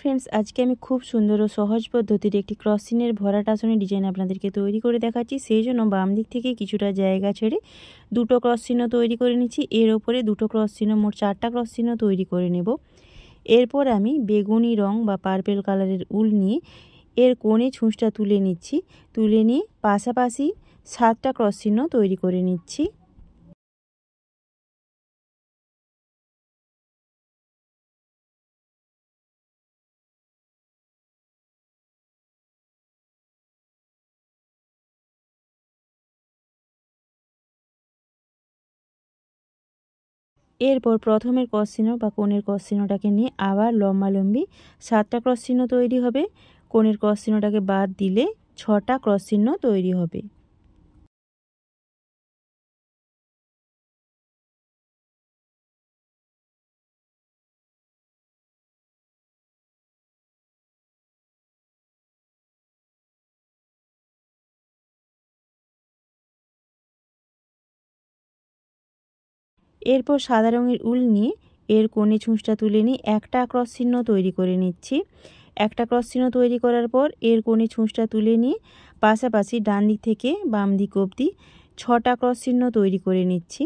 Friends, आज के खूब सुंदर और सहज पद्धतिर एक क्रसिंगर भराट आसনের डिजाइन आपनादेरके तैरी करे देखाচ্ছি। সেই জন্য বাম দিক থেকে কিছুটা জায়গা ছেড়ে দুটো ক্রস চিহ্ন তৈরি করে নিচ্ছি। এর উপরে দুটো ক্রস চিহ্ন, মোট 4টা ক্রস চিহ্ন তৈরি করে নেব। এরপর আমি বেগুনি রং বা পার্পল কালারের উল নিয়ে এর কোণে ছুঁচটা তুলে নিচ্ছি। তুলে নিয়ে পাশাপাশি 7টা ক্রস চিহ্ন তৈরি করে নিচ্ছি। এরপর প্রথমের ক্রস চিহ্ন বা কোণের ক্রস চিহ্নটাকে নিয়ে আবার লম্বালম্বি 7টা ক্রস চিহ্ন তৈরি হবে। কোণের ক্রস চিহ্নটাকে বাদ দিলে 6টা ক্রস চিহ্ন তৈরি হবে। এরপর সাদা রঙের উল নিয়ে এর কোণে ছুঁচটা তুলে নিয়ে একটা ক্রস চিহ্ন তৈরি করে নিচ্ছি। একটা ক্রস চিহ্ন তৈরি করার পর এর কোণে ছুঁচটা তুলে নিয়ে পাশাপাশি ডান দিক থেকে বাম দিক অবধি 6টা ক্রস চিহ্ন তৈরি করে নিচ্ছি।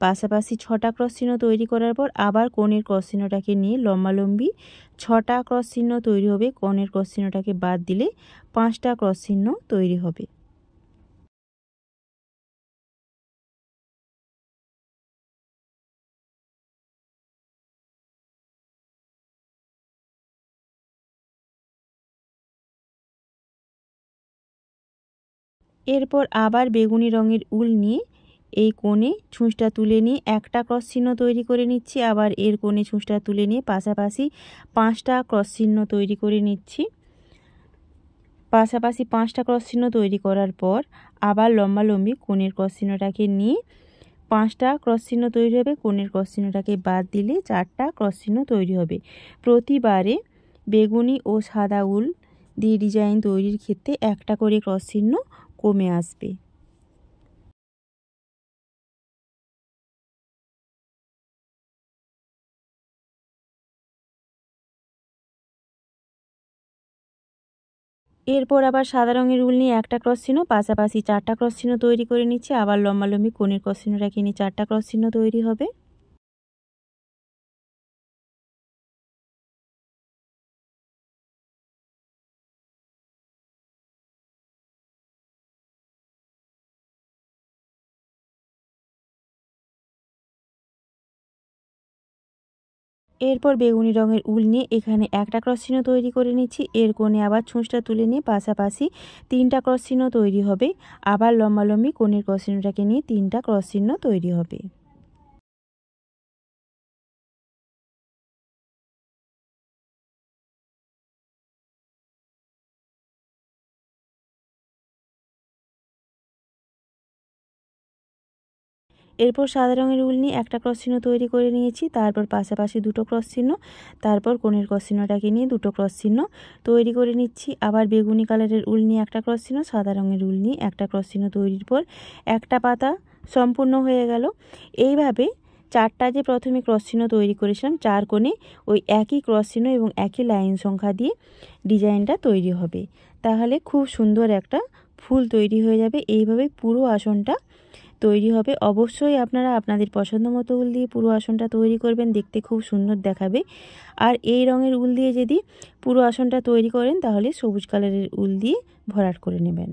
পাশাপাশি 6টা ক্রস চিহ্ন তৈরি করার পর আবার কোণের ক্রস চিহ্নটাকে নিয়ে লম্বালম্বি 6টা ক্রস চিহ্ন তৈরি হবে। কোণের ক্রস চিহ্নটাকে বাদ দিলে 5টা ক্রস চিহ্ন তৈরি হবে। এরপর আবার বেগুনি রঙের উল নিয়ে এই কোণে ছুঁচটা তুলে নিয়ে একটা ক্রস চিহ্ন তৈরি করে নিচ্ছি। আবার এর কোণে ছুঁচটা তুলে নিয়ে পাশাপাশি 5টা ক্রস চিহ্ন তৈরি করে নিচ্ছি। পাশাপাশি 5টা ক্রস চিহ্ন তৈরি করার পর আবার লম্বালম্বি কোণের ক্রস চিহ্নটাকে নিয়ে 5টা ক্রস চিহ্ন তৈরি হবে। কোণের ক্রস চিহ্নটাকে বাদ দিলে 4টা ক্রস চিহ্ন তৈরি হবে। প্রতিবারে বেগুনি ও সাদা উল দিয়ে ডিজাইন তৈরির ক্ষেত্রে একটা করে ক্রস চিহ্ন কমে আসবে। এরপর আবার সাদা রঙের উল নিয়ে একটা ক্রস চিহ্ন, পাশাপাশি 4টা ক্রস চিহ্ন তৈরি করে নিচ্ছি। আবার লম্বালম্বি কোণের ক্রস চিহ্নটাকে নিয়ে 4টা ক্রস চিহ্ন তৈরি হবে। এরপর বেগুনি রঙের উল নিয়ে এখানে একটা ক্রস চিহ্ন তৈরি করে নিচ্ছি। এর কোণে আবার ছুঁচটা তুলে নিয়ে পাশাপাশি 3টা ক্রস চিহ্ন তৈরি হবে। আবার লম্বালম্বি কোণের ক্রস চিহ্নটাকে নিয়ে 3টা ক্রস চিহ্ন তৈরি হবে। এরপর সাদা রঙের উল নিয়ে একটা ক্রস চিহ্ন তৈরি করে নিয়েছি। তারপর পাশাপাশি দুটো ক্রস চিহ্ন, তারপর কোণের ক্রস চিহ্নটাকে নিয়ে দুটো ক্রস চিহ্ন তৈরি করে নিচ্ছি। আবার বেগুনি কালারের উল নিয়ে একটা ক্রস চিহ্ন, সাদা রঙের উল নিয়ে একটা ক্রস চিহ্ন তৈরির পর একটা পাতা সম্পূর্ণ হয়ে গেল। এইভাবে 4টা যে প্রথমে ক্রস চিহ্ন তৈরি করেছিলাম 4 কোণে ওই একই ক্রস চিহ্ন এবং একই লাইন সংখ্যা দিয়ে ডিজাইনটা তৈরি হবে। তাহলে খুব সুন্দর একটা ফুল তৈরি হয়ে যাবে। এইভাবে পুরো আসনটা তৈরি হবে। অবশ্যই আপনারা আপনাদের পছন্দ মতো উল দিয়ে পুরো আসনটা তৈরি করবেন, দেখতে খুব সুন্দর দেখাবে। আর এই রঙের উল দিয়ে যদি পুরো আসনটা তৈরি করেন তাহলে সবুজ কালারের উল দিয়ে ভরাট করে নেবেন।